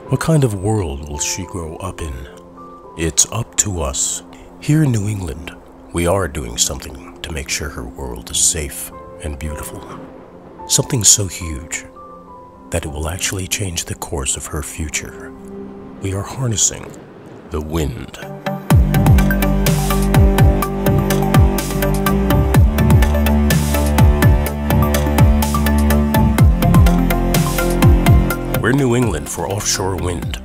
What kind of world will she grow up in? It's up to us. Here in New England, we are doing something to make sure her world is safe and beautiful. Something so huge that it will actually change the course of her future. We are harnessing the wind. We're New England for Offshore Wind,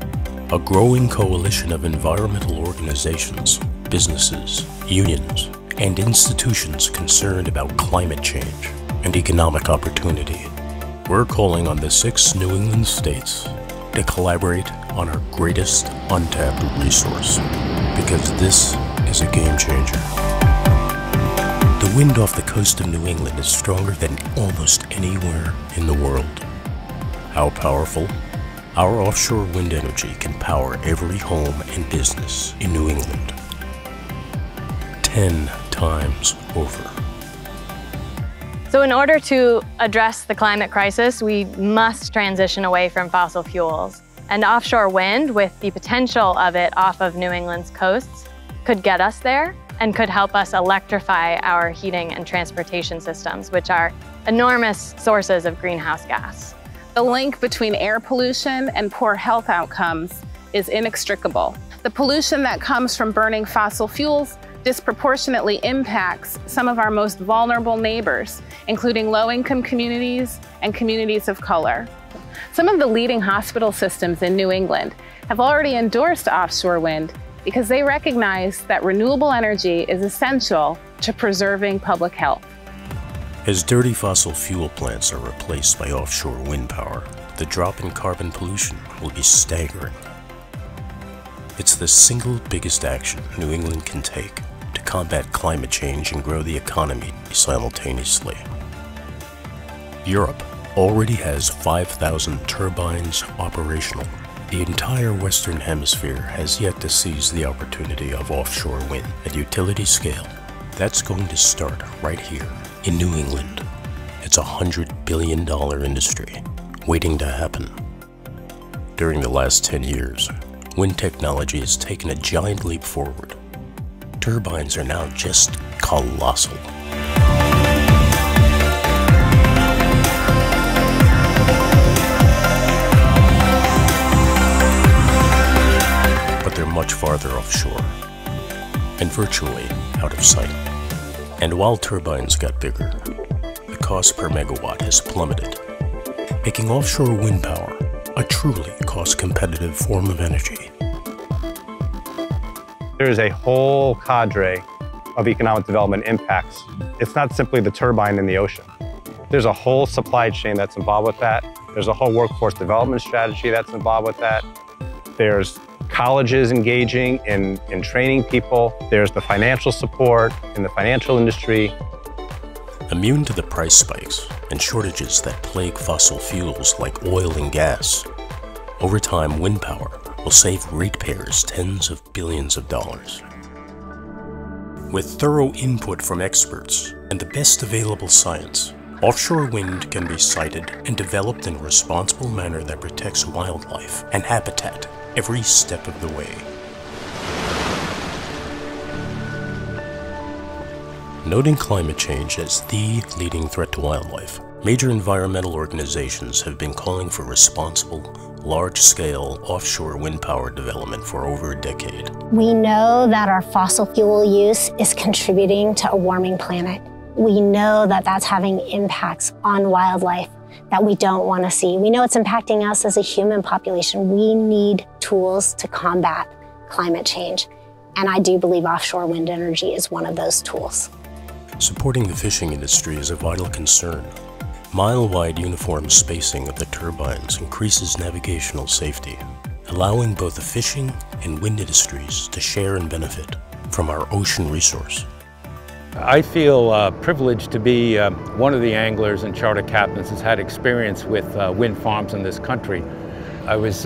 a growing coalition of environmental organizations, businesses, unions, and institutions concerned about climate change and economic opportunity. We're calling on the 6 New England states to collaborate on our greatest untapped resource, because this is a game changer. The wind off the coast of New England is stronger than almost anywhere in the world. How powerful? Our offshore wind energy can power every home and business in New England 10 times over. So in order to address the climate crisis, we must transition away from fossil fuels. And offshore wind, with the potential of it off of New England's coasts, could get us there and could help us electrify our heating and transportation systems, which are enormous sources of greenhouse gas. The link between air pollution and poor health outcomes is inextricable. The pollution that comes from burning fossil fuels disproportionately impacts some of our most vulnerable neighbors, including low-income communities and communities of color. Some of the leading hospital systems in New England have already endorsed offshore wind because they recognize that renewable energy is essential to preserving public health. As dirty fossil fuel plants are replaced by offshore wind power, the drop in carbon pollution will be staggering. It's the single biggest action New England can take to combat climate change and grow the economy simultaneously. Europe already has 5,000 turbines operational. The entire Western Hemisphere has yet to seize the opportunity of offshore wind at utility scale. That's going to start right here in New England. It's a $100 billion industry waiting to happen. During the last 10 years, wind technology has taken a giant leap forward. Turbines are now just colossal. But they're much farther offshore and virtually out of sight. And while turbines got bigger, the cost per megawatt has plummeted, making offshore wind power a truly cost-competitive form of energy. There is a whole cadre of economic development impacts. It's not simply the turbine in the ocean. There's a whole supply chain that's involved with that. There's a whole workforce development strategy that's involved with that. There's colleges engaging in training people. There's the financial support in the financial industry. Immune to the price spikes and shortages that plague fossil fuels like oil and gas, over time wind power will save ratepayers tens of billions of dollars. With thorough input from experts and the best available science, offshore wind can be sited and developed in a responsible manner that protects wildlife and habitat every step of the way. Noting climate change as the leading threat to wildlife, major environmental organizations have been calling for responsible, large-scale offshore wind power development for over a decade. We know that our fossil fuel use is contributing to a warming planet. We know that that's having impacts on wildlife that we don't want to see. We know it's impacting us as a human population. We need tools to combat climate change. And I do believe offshore wind energy is one of those tools. Supporting the fishing industry is a vital concern. Mile-wide uniform spacing of the turbines increases navigational safety, allowing both the fishing and wind industries to share and benefit from our ocean resource. I feel privileged to be one of the anglers and charter captains that's had experience with wind farms in this country. I was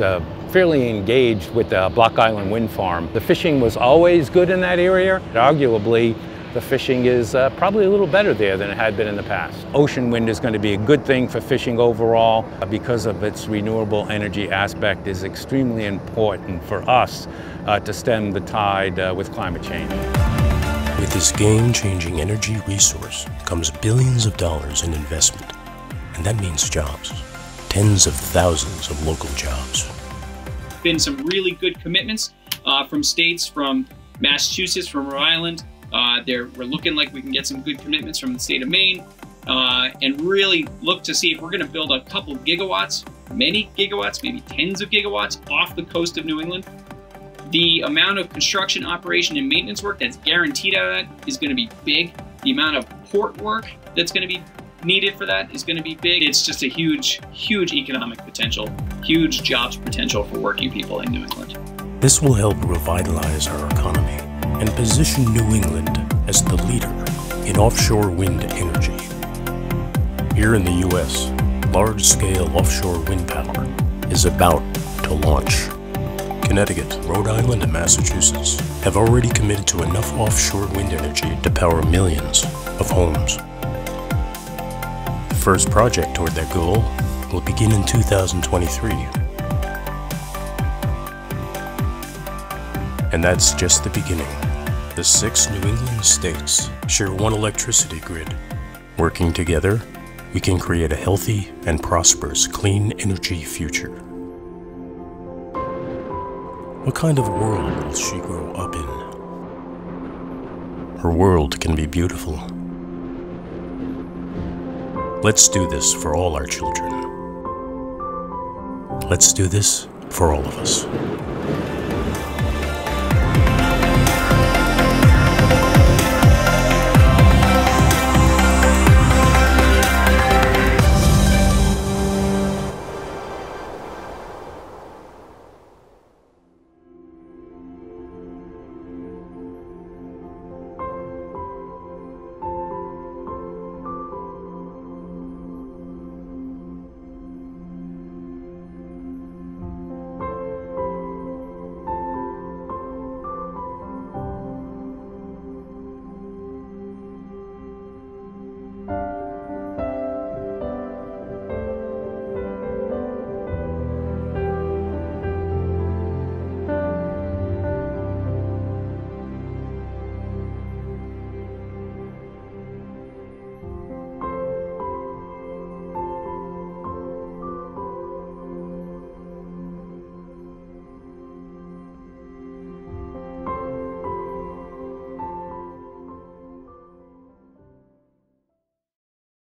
fairly engaged with the Block Island Wind Farm. The fishing was always good in that area. Arguably, the fishing is probably a little better there than it had been in the past. Ocean wind is going to be a good thing for fishing overall because of its renewable energy aspect is extremely important for us to stem the tide with climate change. With this game-changing energy resource comes billions of dollars in investment, and that means jobs. Tens of thousands of local jobs. Been some really good commitments from states, from Massachusetts, from Rhode Island. We're looking like we can get some good commitments from the state of Maine, and really look to see if we're going to build a couple gigawatts, many gigawatts, maybe tens of gigawatts off the coast of New England. The amount of construction, operation, and maintenance work that's guaranteed out of that is going to be big. The amount of port work that's going to be needed for that is going to be big. It's just a huge, huge economic potential, huge jobs potential for working people in New England. This will help revitalize our economy and position New England as the leader in offshore wind energy. Here in the U.S., large-scale offshore wind power is about to launch. Connecticut, Rhode Island, and Massachusetts have already committed to enough offshore wind energy to power millions of homes. The first project toward that goal will begin in 2023. And that's just the beginning. The 6 New England states share one electricity grid. Working together, we can create a healthy and prosperous clean energy future. What kind of world will she grow up in? Her world can be beautiful. Let's do this for all our children. Let's do this for all of us.